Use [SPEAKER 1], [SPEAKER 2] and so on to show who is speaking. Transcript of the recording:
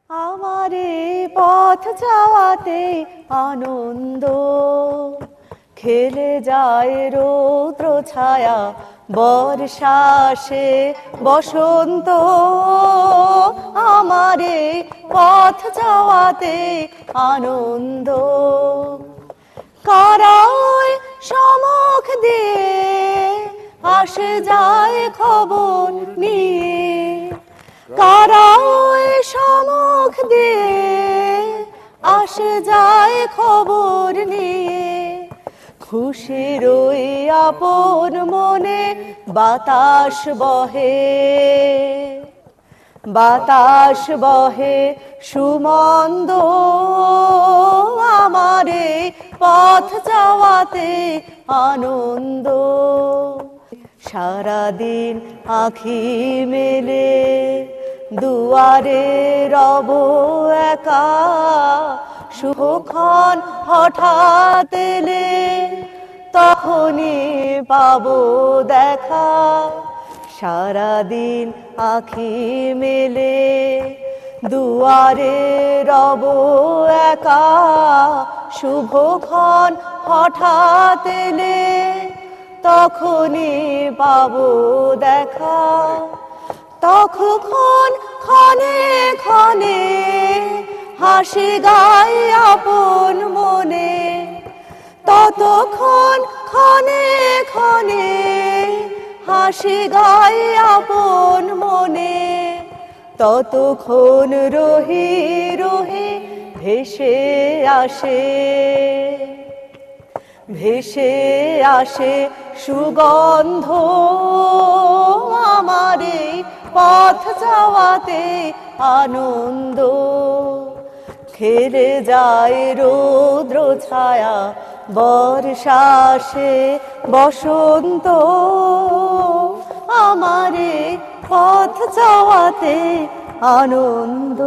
[SPEAKER 1] আমারে পথ যাওয়াতে আনন্দ, খেলে যায় রৌদ্র ছায়া বর্ষা আসে বসন্ত। আমারে পথ যাওয়াতে আনন্দ, কারায় সমুখ দিয়ে আসে যায় খবর নিয়ে, কারায় সমুখ দিয়ে আসে যায় খবর নিয়ে। খুশির ওই আপন মনে বাতাস বহে, বাতাস বহে সুমন্দ। আমারে পথ যাওয়াতে আনন্দ, সারাদিন আঁখি মেলে দুয়ারে রব একা। শুভক্ষণ হঠাৎ এলে তখনই পাবো দেখা। সারাদিন আঁখি মেলে দুয়ারে রব একা। শুভক্ষণ হঠাৎ এলে তখনই পাবো দেখা। তখন ক্ষণে ক্ষণে হাসি গায় আপন মনে, ততক্ষণ ক্ষণে ক্ষণে হাসি গায় আপন মনে। ততক্ষণ রহি রহি ভেসে আসে, ভেসে আসে সুগন্ধ। আমারে পথ যাওয়াতে আনন্দ, খেলে যায় রৌদ্র ছায়া বর্ষা আসে বসন্ত। আমারে পথ যাওয়াতে আনন্দ।